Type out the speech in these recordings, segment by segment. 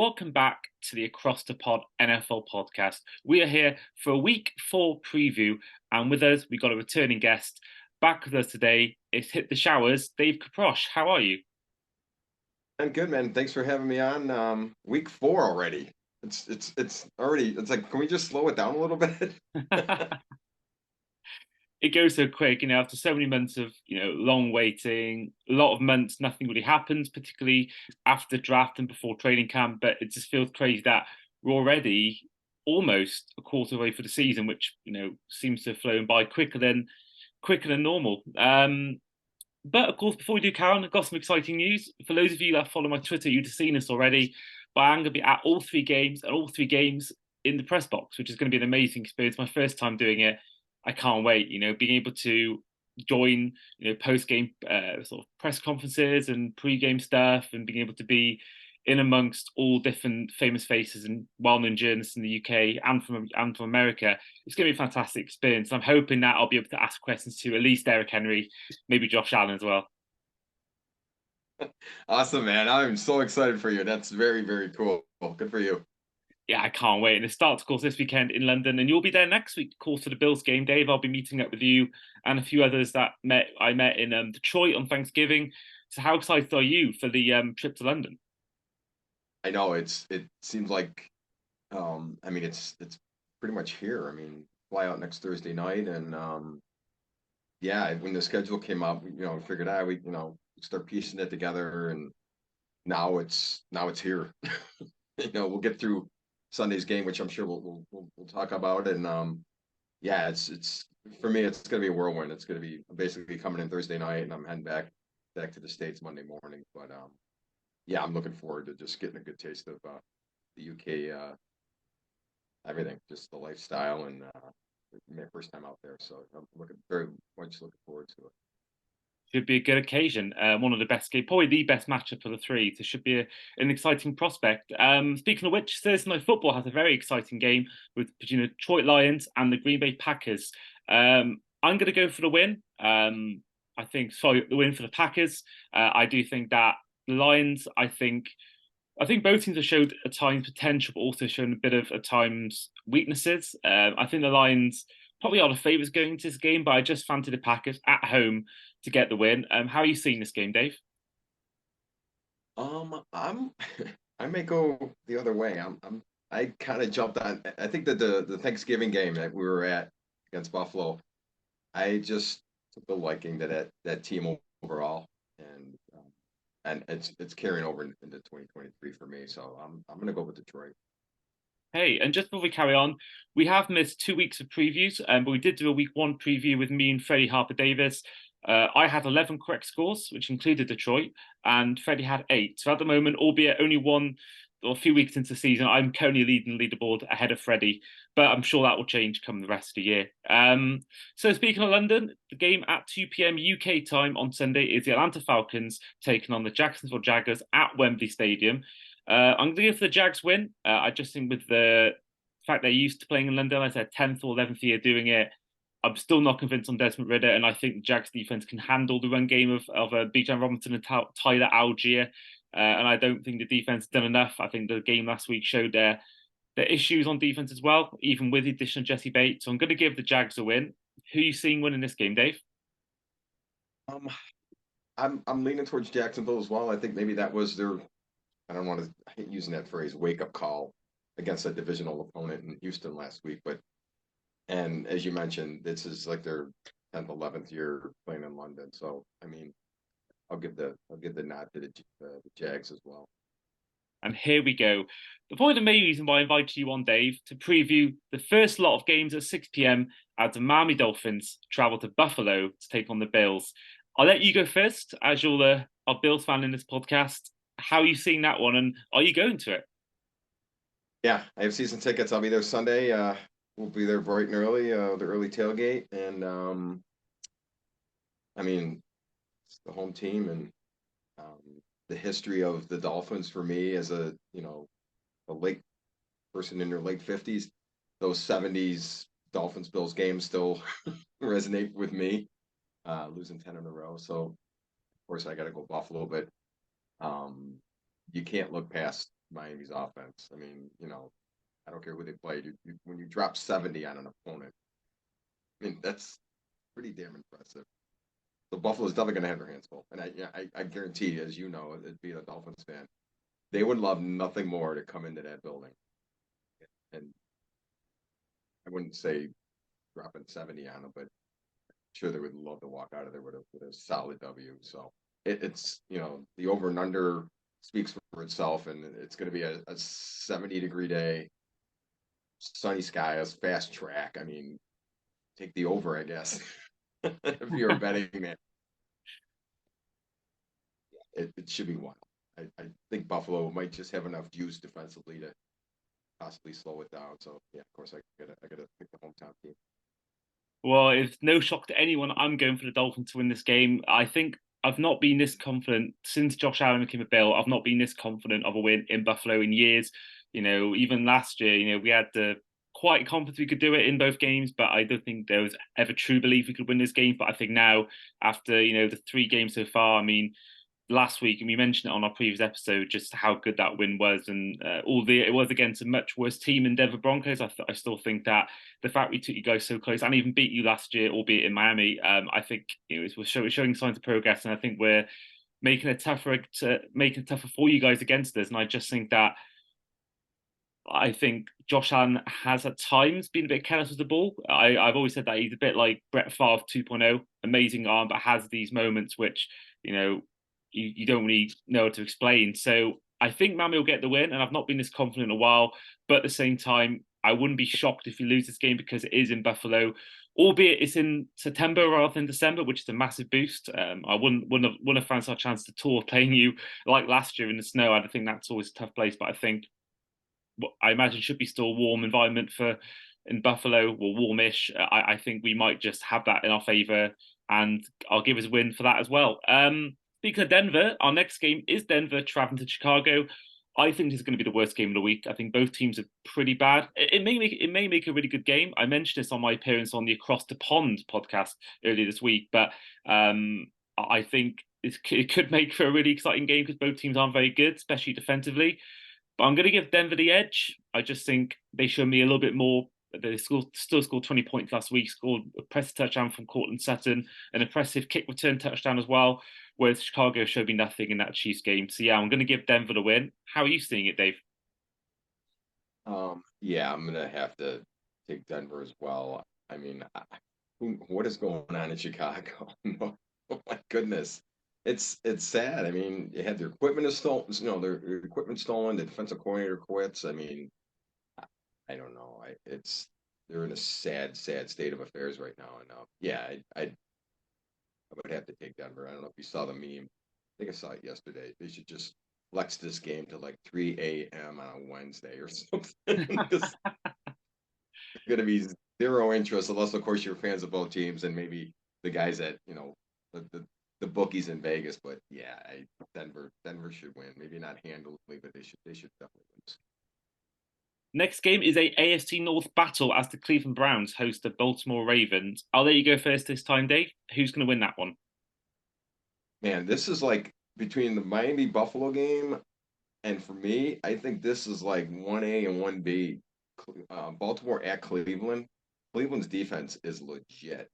welcome back to the Across the Pod NFL podcast. We are here for a week 4 preview, and with us, we've got a returning guest. Back with us today, it's Hit the Showers, Dave Kaprosch. How are you? I'm good, man. Thanks for having me on. Week 4 already. It's already. It's like, can we just slow it down a little bit? It goes so quick, after so many months of, long waiting, a lot of months, nothing really happens, particularly after the draft and before training camp. But it just feels crazy that we're already almost a quarter way for the season, which, seems to have flown by quicker than normal. But of course, before we do, Karen, I've got some exciting news. For those of you that follow my Twitter, you'd have seen this already. But I'm going to be at all 3 games and all 3 games in the press box, which is going to be an amazing experience. My first time doing it. I can't wait. Being able to join, post game sort of press conferences and pre-game stuff, and being able to be in amongst all different famous faces and well-known journalists in the UK and from America. It's going to be a fantastic experience. I'm hoping that I'll be able to ask questions to at least Derrick Henry, maybe Josh Allen as well. Awesome, man. I'm so excited for you. That's very, very cool. Good for you. Yeah, I can't wait. And it starts, of course, this weekend in London, and you'll be there next week, of course, for the Bills game, Dave. I'll be meeting up with you and a few others that I met in Detroit on Thanksgiving. So, how excited are you for the trip to London? I know it seems like I mean it's pretty much here. I mean, fly out next Thursday night and yeah, when the schedule came up, we figured out we, start piecing it together and now it's here. We'll get through Sunday's game, which I'm sure we'll talk about. And yeah, it's for me, it's gonna be a whirlwind. It's gonna be basically coming in Thursday night, and I'm heading back to the States Monday morning. But yeah, I'm looking forward to just getting a good taste of the UK everything, just the lifestyle and my first time out there. So I'm looking very much looking forward to it. Should be a good occasion. One of the best game, probably the best matchup for the three. So should be an exciting prospect. Speaking of which, Thursday Night Football has a very exciting game with between the Detroit Lions and the Green Bay Packers. I'm going to go for the win. I think sorry, the win for the Packers. I do think that the Lions. I think both teams have showed at times potential, but also shown a bit of at times weaknesses. I think the Lions probably are the favourites going into this game, but I just fancy the Packers at home to get the win. How are you seeing this game, Dave? I'm I may go the other way. I kind of jumped on. I think that the Thanksgiving game that we were at against Buffalo, I just took the liking to that team overall, and it's carrying over into 2023 for me. So I'm gonna go with Detroit. Hey, and just before we carry on, we have missed 2 weeks of previews, but we did do a week 1 preview with me and Freddie Harper Davis. I had 11 correct scores, which included Detroit, and Freddie had 8. So at the moment, albeit only one or a few weeks into the season, I'm currently leading the leaderboard ahead of Freddie, but I'm sure that will change come the rest of the year. So speaking of London, the game at 2 p.m. UK time on Sunday is the Atlanta Falcons taking on the Jacksonville Jaguars at Wembley Stadium. I'm going to go for the Jags win. I just think with the fact they're used to playing in London, I said 10th or 11th year doing it. I'm still not convinced on Desmond Ridder, and I think the Jags defense can handle the run game of Bijan Robinson and Tyler Algier. And I don't think the defense has done enough. I think the game last week showed their issues on defense as well, even with the addition of Jesse Bates. So I'm going to give the Jags a win. Who are you seeing winning this game, Dave? Um, I'm leaning towards Jacksonville as well. I think maybe that was their. I don't want to. I hate using that phrase, wake up call against a divisional opponent in Houston last week, but and as you mentioned, this is like their 10th, 11th year playing in London. So I mean, I'll give the nod to the Jags as well. And here we go. Probably the main reason why I invited you on, Dave, to preview the first lot of games at 6 p.m. as the Miami Dolphins travel to Buffalo to take on the Bills. I'll let you go first, as you're a Bills fan in this podcast. How are you seeing that one, and are you going to it? Yeah, I have season tickets. I'll be there Sunday. We'll be there bright and early, the early tailgate, and I mean, it's the home team and um, the history of the Dolphins for me as a late person in their late 50s. Those 70s Dolphins Bills games still resonate with me. Losing 10 in a row, so of course I got to go Buffalo, but um, you can't look past Miami's offense. I mean, I don't care who they played. When you drop 70 on an opponent, I mean, that's pretty damn impressive. So Buffalo's definitely going to have their hands full. And I guarantee you, as you know, being a Dolphins fan, they would love nothing more to come into that building. And I wouldn't say dropping 70 on them, but sure they would love to walk out of there with a solid W. So it's the over and under speaks for itself, and it's going to be a 70-degree day, sunny skies, fast track. I mean, take the over, I guess, if you're betting man. It should be wild. I think Buffalo might just have enough juice defensively to possibly slow it down. So yeah, of course I gotta pick the hometown team. Well, it's no shock to anyone. I'm going for the Dolphins to win this game. I think I've not been this confident since Josh Allen became a Bill. I've not been this confident of a win in Buffalo in years. Even last year, we had the quite confidence we could do it in both games, but I don't think there was ever true belief we could win this game. But I think now, after the 3 games so far, I mean, last week, and we mentioned it on our previous episode, just how good that win was, and it was against a much worse team in Denver Broncos. I still think that the fact we took you guys so close and even beat you last year, albeit in Miami, I think we're showing signs of progress, and I think we're making it tougher for you guys against us. And I just think that I think Josh Allen has at times been a bit careless with the ball. I've always said that he's a bit like Brett Favre 2.0, amazing arm, but has these moments which, you don't really know how to explain. So I think Miami will get the win, and I've not been this confident in a while. But at the same time, I wouldn't be shocked if you lose this game because it is in Buffalo, albeit it's in September rather than December, which is a massive boost. I wouldn't have fancied our chance to tour playing you like last year in the snow. I think that's always a tough place, but I think what I imagine should be still a warm environment for in Buffalo, or warmish. I think we might just have that in our favour, and I'll give us a win for that as well. Speaking of Denver, our next game is Denver traveling to Chicago. I think this is going to be the worst game of the week. I think both teams are pretty bad. It may make a really good game. I mentioned this on my appearance on the Across the Pond podcast earlier this week, but I think it could make for a really exciting game because both teams aren't very good, especially defensively. But I'm going to give Denver the edge. I just think they showed me a little bit more. They still scored 20 points last week, scored a impressive touchdown from Cortland Sutton, an impressive kick return touchdown as well, whereas Chicago showed me nothing in that Chiefs game. So yeah, I'm going to give Denver the win. How are you seeing it, Dave? Yeah, I'm gonna have to take Denver as well. I mean, what is going on in Chicago? No, oh my goodness, it's sad. I mean, they had their equipment is stolen. Their equipment stolen. The defensive coordinator quits. I mean, I don't know. They're in a sad, sad state of affairs right now. And yeah, I would have to take Denver. I don't know if you saw the meme. I think I saw it yesterday. They should just flex this game to like 3 a.m. on a Wednesday or something. Because going to be zero interest unless, of course, you're fans of both teams and maybe the guys at the bookies in Vegas. But yeah, Denver should win. Maybe not handily, but they should definitely win. Next game is a AFC North battle as the Cleveland Browns host the Baltimore Ravens. I'll let you go first this time, Dave. Who's going to win that one? Man, this is like between the Miami Buffalo game and for me, I think this is like 1A and 1B. Baltimore at Cleveland. Cleveland's defense is legit.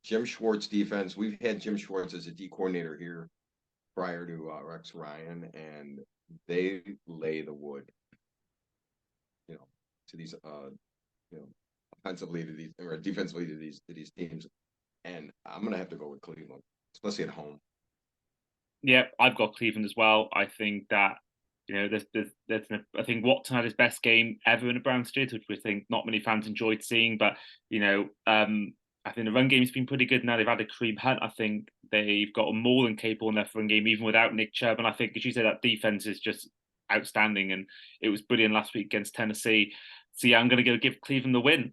Jim Schwartz defense. We've had Jim Schwartz as a D coordinator here prior to Rex Ryan, and they lay the wood, to these, offensively to these or defensively to these teams. And I'm gonna have to go with Cleveland, especially at home. Yeah, I've got Cleveland as well. I think that I think Watson had his best game ever in a Browns jersey, which we think not many fans enjoyed seeing. But I think the run game's been pretty good now. They've had a Kareem Hunt. I think they've got a more than capable in their run game, even without Nick Chubb. And I think, as you said, that defense is just outstanding, and it was brilliant last week against Tennessee. So yeah, I'm going to go give Cleveland the win.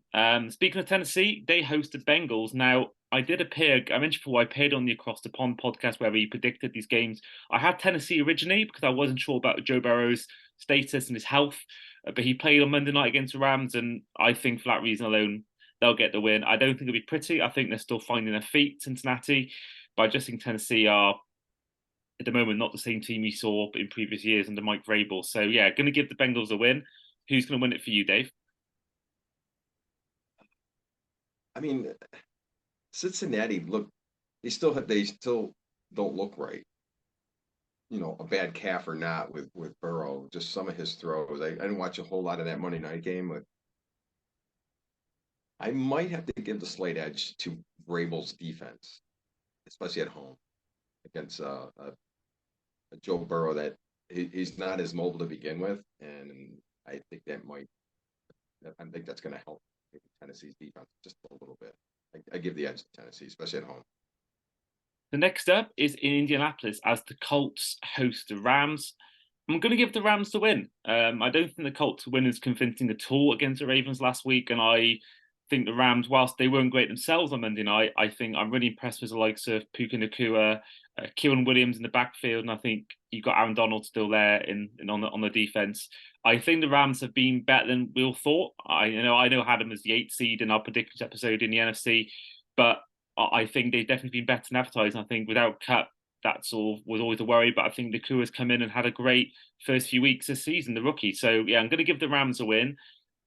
Speaking of Tennessee, they hosted Bengals. Now, I mentioned before, I appeared on the Across the Pond podcast where we predicted these games. I had Tennessee originally because I wasn't sure about Joe Burrow's status and his health, but he played on Monday night against the Rams, and I think for that reason alone, they'll get the win. I don't think it'll be pretty. I think they're still finding their feet, Cincinnati, but I just think Tennessee are at the moment not the same team we saw in previous years under Mike Vrabel. So yeah, going to give the Bengals a win. Who's going to win it for you, Dave? I mean, Cincinnati look, they still don't look right. A bad calf or not with Burrow, just some of his throws. I didn't watch a whole lot of that Monday night game, but I might have to give the slight edge to Vrabel's defense, especially at home against a Joe Burrow that he's not as mobile to begin with, and I think I think that's going to help maybe Tennessee's defense just a little bit. I give the edge to Tennessee, especially at home. The next up is in Indianapolis as the Colts host the Rams. I'm going to give the Rams the win. I don't think the Colts win is convincing at all against the Ravens last week, and I think the Rams, whilst they weren't great themselves on Monday night, I think I'm really impressed with the likes of Puka Nacua, Kieran Williams in the backfield, and I think you've got Aaron Donald still there in on the defense. I think the Rams have been better than we all thought. I know had them as the 8th seed in our predictions episode in the NFC, but I think they've definitely been better than advertised. I think without Cup, that's all was always a worry. But I think Nakua's come in and had a great first few weeks this season, the rookie. So yeah, I'm going to give the Rams a win,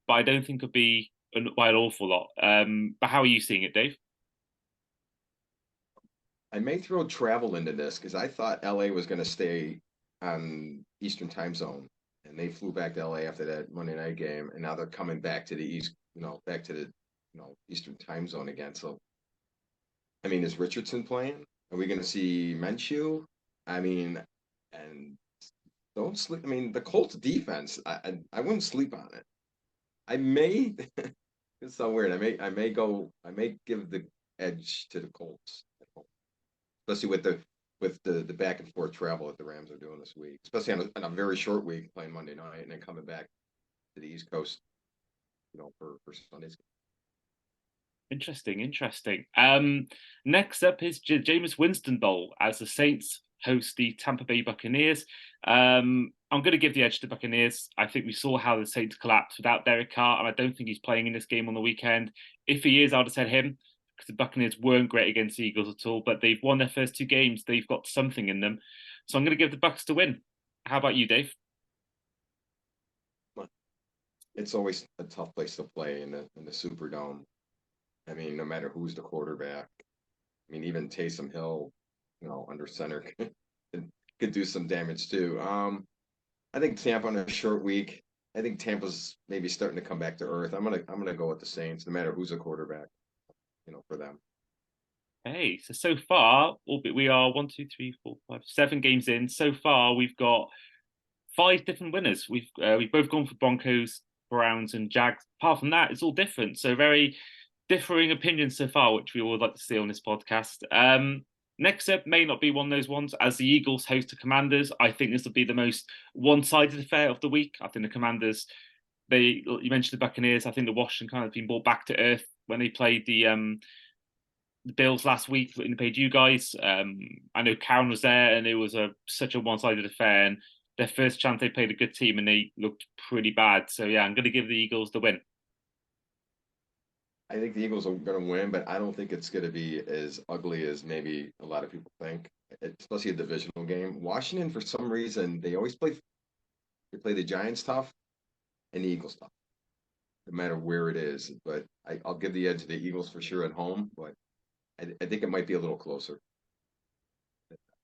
but I don't think it'll be by an awful lot. But how are you seeing it, Dave? I may throw travel into this because I thought LA was going to stay on Eastern time zone, and they flew back to LA after that Monday night game, and now they're coming back to the East, back to the Eastern time zone again. So, I mean, is Richardson playing? Are we going to see Minshew? I mean, and don't sleep. I mean, the Colts defense, I wouldn't sleep on it. I may. It's so weird. I may give the edge to the Colts at home, especially with the back and forth travel that the Rams are doing this week, especially on a very short week playing Monday night and then coming back to the East Coast, for Sunday's. Interesting, interesting. Next up is Jameis Winston Bowl as the Saints host the Tampa Bay Buccaneers. I'm going to give the edge to the Buccaneers. I think we saw how the Saints collapsed without Derek Carr, and I don't think he's playing in this game on the weekend. If he is, I would have said him because the Buccaneers weren't great against the Eagles at all, but they've won their first 2 games. They've got something in them. So I'm going to give the Bucks to win. How about you, Dave? It's always a tough place to play in the Superdome. I mean, no matter who's the quarterback. I mean, even Taysom Hill, under center could do some damage too. I think Tampa on a short week. I think Tampa's maybe starting to come back to earth. I'm gonna go with the Saints, no matter who's a quarterback, for them. Hey, so far, albeit we are 7 games in. So far, we've got 5 different winners. We've both gone for Broncos, Browns, and Jags. Apart from that, it's all different. So very differing opinions so far, which we would like to see on this podcast. Next up may not be one of those ones as the Eagles host the Commanders. I think this will be the most one-sided affair of the week. I think the Commanders, you mentioned the Buccaneers. I think the Washington kind of been brought back to earth when they played the Bills last week and paid you guys. I know Karen was there, and it was such a one-sided affair. And their first chance, they played a good team, and they looked pretty bad. So yeah, I'm going to give the Eagles the win. I think the Eagles are going to win, but I don't think it's going to be as ugly as maybe a lot of people think, especially a divisional game. Washington, for some reason, they play the Giants tough and the Eagles tough, no matter where it is. But I'll give the edge to the Eagles for sure at home, but I think it might be a little closer.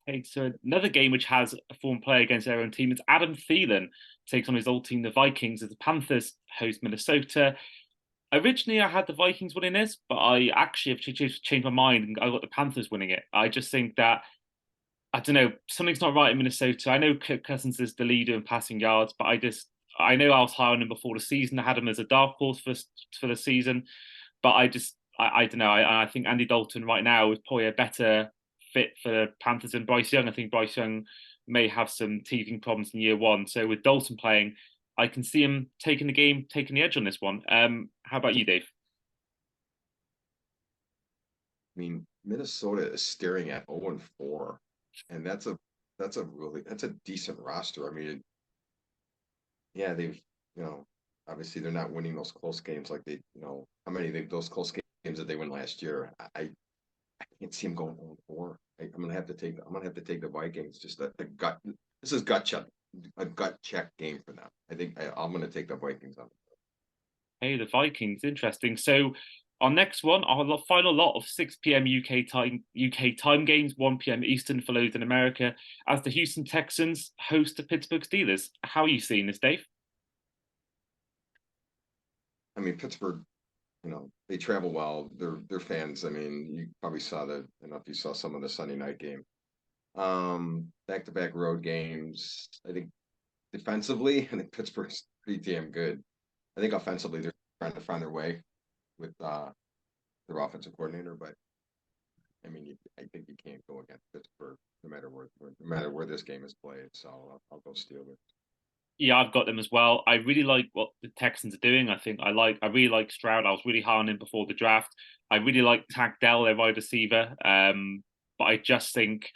Okay, so another game which has a former player against their own team is Adam Thielen takes on his old team, the Vikings, as the Panthers host Minnesota. Originally, I had the Vikings winning this, but I actually have changed my mind and I got the Panthers winning it. I just think that, I don't know, something's not right in Minnesota. I know Kirk Cousins is the leader in passing yards, but I know I was high on him before the season. I had him as a dark horse for the season, but I don't know. I think Andy Dalton right now is probably a better fit for the Panthers than Bryce Young. I think Bryce Young may have some teething problems in year one. So with Dalton playing, I can see him taking the edge on this one. How about you, Dave? I mean, Minnesota is staring at 0-4, and that's a decent roster. I mean, yeah, they've obviously they're not winning those close games like how many those close games that they win last year. I can't see them going 0-4. I'm gonna have to take. I'm gonna have to take the Vikings. Just the gut. This is gut check. A gut check game for them. I think I'm gonna take the Vikings on. Hey, the Vikings, interesting. So our next one, our final lot of 6 p.m. UK time games, 1 p.m. Eastern for those in America, as the Houston Texans host the Pittsburgh Steelers. How are you seeing this, Dave? I mean, Pittsburgh. They travel well. They're fans. I mean, you probably saw the. I don't know if you saw some of the Sunday night game. Back-to-back road games. I think defensively, I think Pittsburgh's pretty damn good. I think offensively, they're trying to find their way with their offensive coordinator. But I mean, I think you can't go against Pittsburgh no matter where this game is played. So I'll go Steelers. Yeah, I've got them as well. I really like what the Texans are doing. I really like Stroud. I was really high on him before the draft. I really like Tank Dell, their wide receiver. But I just think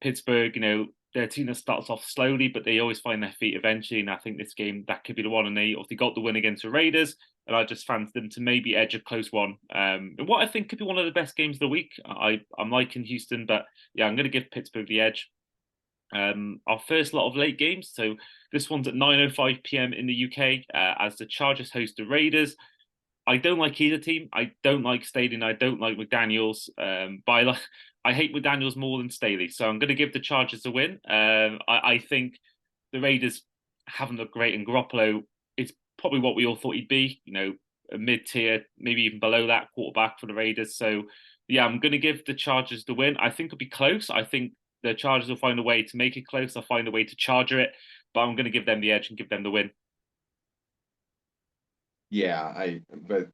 Pittsburgh, their team that starts off slowly, but they always find their feet eventually. And I think this game that could be the one. And they obviously got the win against the Raiders, and I just fancy them to maybe edge a close one. And what I think could be one of the best games of the week. I'm liking Houston, but yeah, I'm going to give Pittsburgh the edge. Our first lot of late games. So this one's at 9:05 p.m. in the UK as the Chargers host the Raiders. I don't like either team. I don't like Staley and I don't like McDaniels. I hate McDaniels more than Staley. So I'm going to give the Chargers a win. I think the Raiders haven't looked great, and Garoppolo is probably what we all thought he'd be. A mid-tier, maybe even below that quarterback for the Raiders. So yeah, I'm going to give the Chargers the win. I think it'll be close. I think the Chargers will find a way to make it close. They'll find a way to charger it, but I'm going to give them the edge and give them the win. Yeah, but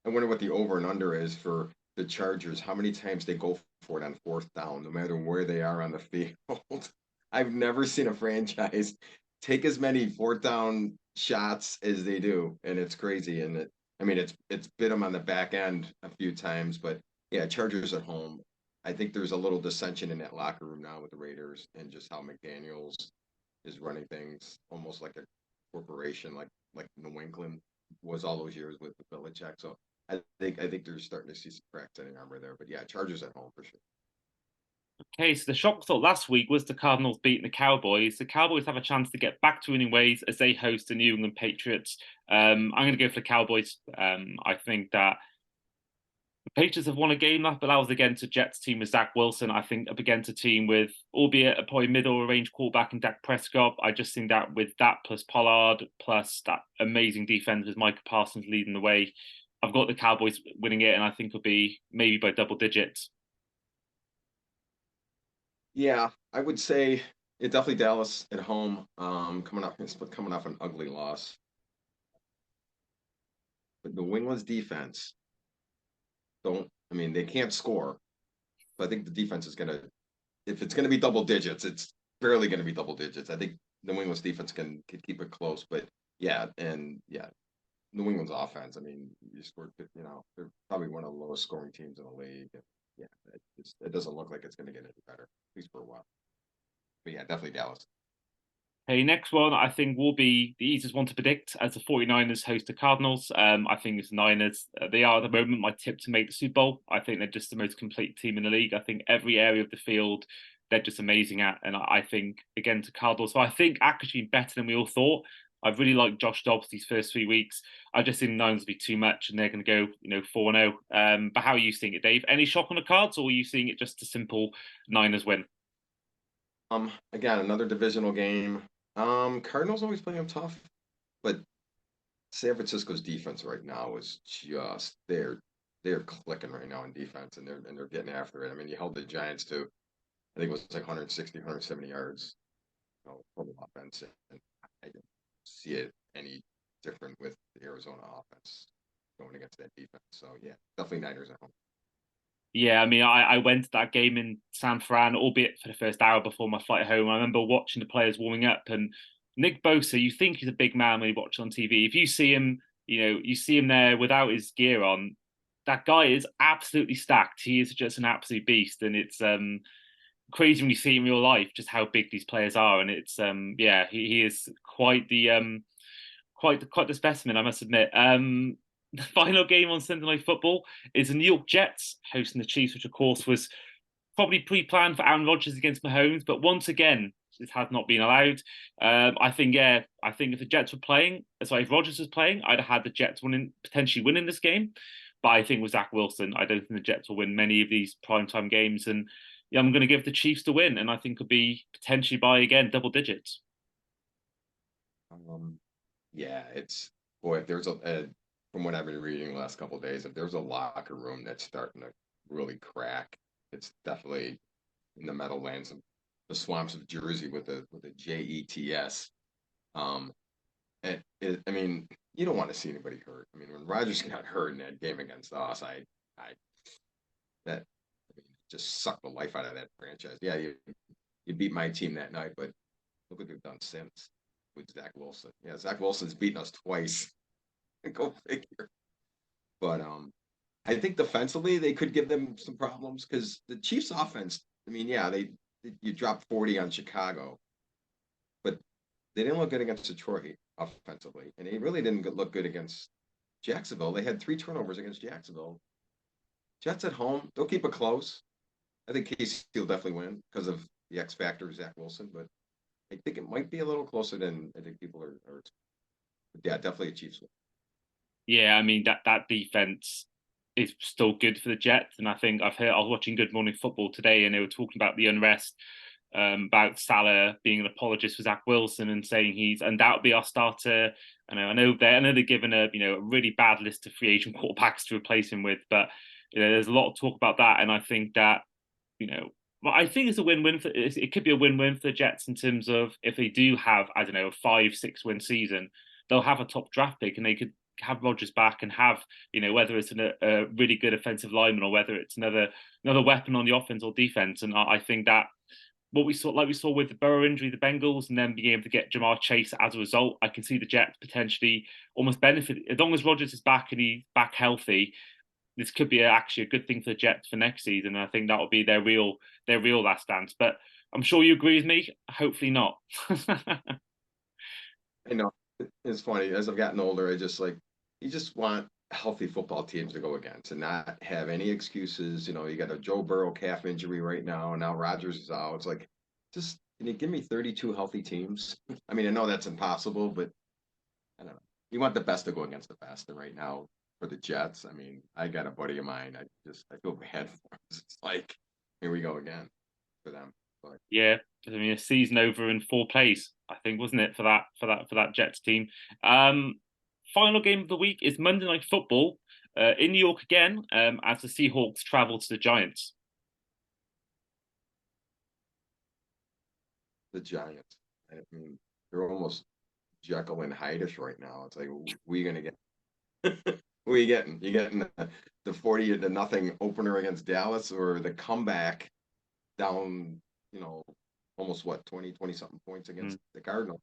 I wonder what the over and under is for the Chargers. How many times they go for it on fourth down, no matter where they are on the field. I've never seen a franchise take as many fourth down shots as they do, and it's crazy. And I mean, it's bit them on the back end a few times, but yeah, Chargers at home. I think there's a little dissension in that locker room now with the Raiders and just how McDaniels is running things almost like a corporation, like New England was all those years with the Belichick. So I think they're starting to see some cracks in the armor there. But yeah, Chargers at home for sure. Okay, so the shock thought last week was the Cardinals beating the Cowboys. The Cowboys have a chance to get back to winning ways as they host the New England Patriots. I'm going to go for the Cowboys. I think that the Patriots have won a game that, but that was against a Jets team with Zach Wilson. I think up against a team with, albeit a probably middle range quarterback in Dak Prescott. I just think that with that plus Pollard plus that amazing defense with Micah Parsons leading the way, I've got the Cowboys winning it, and I think it'll be maybe by double digits. Yeah, I would say definitely Dallas at home. Coming off an ugly loss, but New England's defense don't. I mean, they can't score. So I think the defense is gonna. If it's gonna be double digits, it's barely gonna be double digits. I think New England's defense can keep it close, but yeah, and yeah, New England's offense. I mean, you scored. They're probably one of the lowest scoring teams in the league. And yeah, it doesn't look like it's gonna get any better, at least for a while. But yeah, definitely Dallas. Okay, next one I think will be the easiest one to predict as the 49ers host the Cardinals. I think it's the Niners. They are at the moment my tip to make the Super Bowl. I think they're just the most complete team in the league. I think every area of the field they're just amazing at. And I think, again, to Cardinals. So I think actually better than we all thought. I really like Josh Dobbs these first 3 weeks. I just think the Niners will be too much and they're going to go, 4-0. But how are you seeing it, Dave? Any shock on the cards, or are you seeing it just a simple Niners win? Again, another divisional game. Cardinals always play them tough, but San Francisco's defense right now is just they're clicking right now in defense, and they're getting after it. I mean, you held the Giants to I think it was like 160, 170 yards, total offense, and I didn't see it any different with the Arizona offense going against that defense. So yeah, definitely Niners at home. Yeah, I mean, I went to that game in San Fran, albeit for the first hour before my flight home. I remember watching the players warming up, and Nick Bosa, you think he's a big man when you watch on TV. If you see him, you see him there without his gear on, that guy is absolutely stacked. He is just an absolute beast, and it's crazy when you see him in real life just how big these players are. And it's yeah, he is quite the specimen, I must admit. the final game on Sunday Night Football is the New York Jets hosting the Chiefs, which of course was probably pre-planned for Aaron Rodgers against Mahomes, but once again, this has not been allowed. I think if the Jets were playing, sorry, if Rodgers was playing, I'd have had the Jets potentially winning this game. But I think with Zach Wilson, I don't think the Jets will win many of these primetime games, and yeah, I'm going to give the Chiefs the win, and I think it'll be potentially by again double digits. Um, yeah, it's boy, if there's from what I've been reading the last couple of days, if there's a locker room that's starting to really crack, it's definitely in the Meadowlands of the swamps of Jersey with a Jets. Um, I mean, you don't want to see anybody hurt. I mean, when Rodgers got hurt in that game against us, I that I mean, just sucked the life out of that franchise. Yeah, you beat my team that night, but look what they've done since with Zach Wilson. Yeah, Zach Wilson's beaten us twice. Go figure. But I think defensively they could give them some problems because the Chiefs' offense. I mean, yeah, you dropped 40 on Chicago, but they didn't look good against Detroit offensively, and they really didn't look good against Jacksonville. They had 3 turnovers against Jacksonville. Jets at home, they'll keep it close. I think KC will definitely win because of the X factor, Zach Wilson, but I think it might be a little closer than I think people are. Yeah, definitely a Chiefs win. Yeah, I mean that defense is still good for the Jets, and I was watching Good Morning Football today, and they were talking about the unrest about Salah being an apologist for Zach Wilson and saying he's undoubtedly our starter. I know they're given a really bad list of free agent quarterbacks to replace him with, but there's a lot of talk about that, and I think that well, I think it's a win-win it could be a win-win for the Jets in terms of if they do have, I don't know, a 5-6 win season, they'll have a top draft pick and they could have Rodgers back and have, whether it's a really good offensive lineman or whether it's another weapon on the offense or defense. And I think that what we saw, like we saw with the Burrow injury, the Bengals, and then being able to get Jamar Chase as a result, I can see the Jets potentially almost benefit as long as Rodgers is back and he's back healthy. This could be actually a good thing for the Jets for next season. And I think that will be their real last dance. But I'm sure you agree with me. Hopefully not. I know it's funny as I've gotten older. I just like you just want healthy football teams to go against and not have any excuses. You got a Joe Burrow calf injury right now, and now Rodgers is out. It's like, just can you give me 32 healthy teams? I mean, I know that's impossible, but I don't know. You want the best to go against the best, and right now for the Jets, I mean, I got a buddy of mine. I feel bad for him. It's like here we go again for them. But Yeah, I mean a season over in 4 plays, I think, wasn't it, for that Jets team. Um, Final game of the week is Monday Night Football in New York again, as the Seahawks travel to the Giants. the Giants, I mean, they're almost Jekyll and Hyde right now. It's like, who are you gonna get? Who are you getting? You getting the 40-0 opener against Dallas or the comeback down, almost what, 20 something points Mm. against the Cardinals?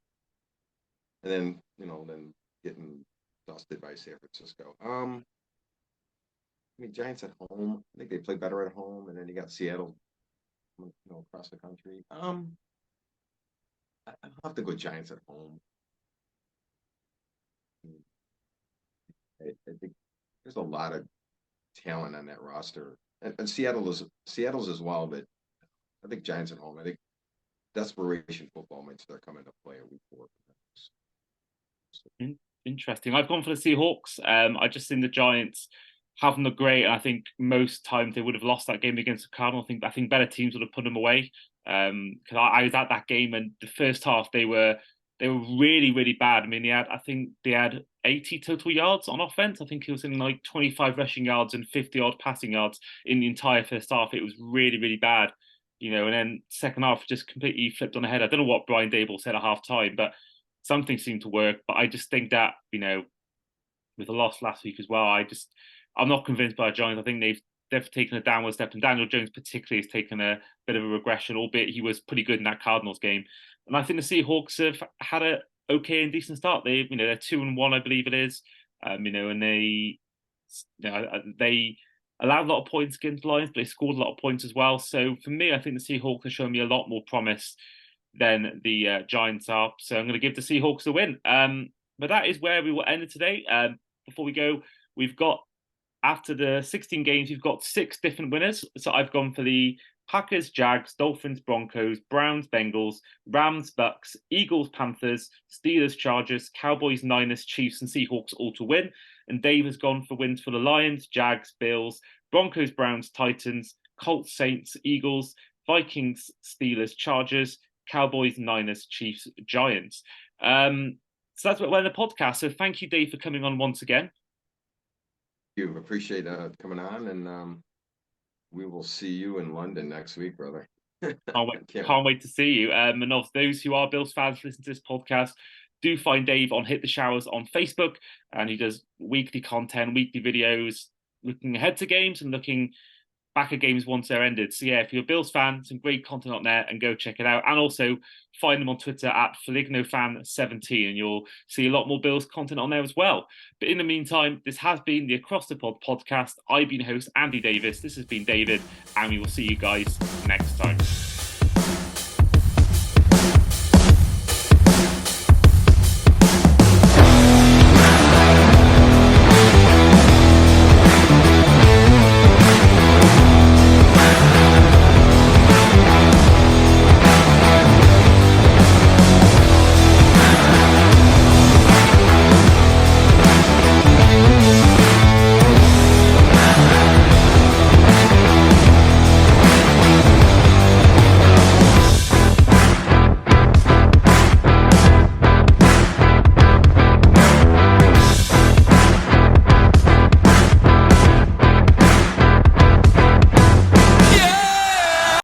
And then getting dusted by San Francisco. I mean, Giants at home. I think they play better at home, and then you got Seattle, across the country. I'll have to go Giants at home. I think there's a lot of talent on that roster, and Seattle's as well. But I think Giants at home. I think desperation football might start coming to play a week 4. Interesting. I've gone for the Seahawks. I just think the Giants haven't looked great, and I think most times they would have lost that game against the Cardinals. I think better teams would have put them away. Because I was at that game, and the first half they were really really bad. I mean, I think they had 80 total yards on offense. I think it was in like 25 rushing yards and 50 odd passing yards in the entire first half. It was really really bad. And then second half just completely flipped on the head. I don't know what Brian Dable said at half time, but something seemed to work. But I just think that, with the loss last week as well, I'm not convinced by the Giants. I think they've taken a downward step, and Daniel Jones particularly has taken a bit of a regression, albeit he was pretty good in that Cardinals game. And I think the Seahawks have had a okay and decent start. They're 2-1, I believe it is. And they allowed a lot of points against the Lions, but they scored a lot of points as well. So for me, I think the Seahawks are showing me a lot more promise than the Giants are. So I'm going to give the Seahawks a win. But that is where we will end it today. Before we go, we've got, after the 16 games, we've got 6 different winners. So I've gone for the Packers, Jags, Dolphins, Broncos, Browns, Bengals, Rams, Bucks, Eagles, Panthers, Steelers, Chargers, Cowboys, Niners, Chiefs, and Seahawks all to win. And Dave has gone for wins for the Lions, Jags, Bills, Broncos, Browns, Titans, Colts, Saints, Eagles, Vikings, Steelers, Chargers, Cowboys, Niners, Chiefs, Giants. So that's what we're in the podcast. So thank you, Dave, for coming on once again. You appreciate coming on, and we will see you in London next week, brother. Can't wait to see you. And of those who are Bills fans, listen to this podcast, do find Dave on Hit the Showers on Facebook, and he does weekly content, weekly videos, looking ahead to games and looking back at games once they're ended. So yeah, if you're a Bills fan, some great content on there, and go check it out. And also find them on Twitter at FelignoFan17, and you'll see a lot more Bills content on there as well. But in the meantime, this has been the Across the Pod podcast. I've been host Andy Davies. This has been David, and we will see you guys next time.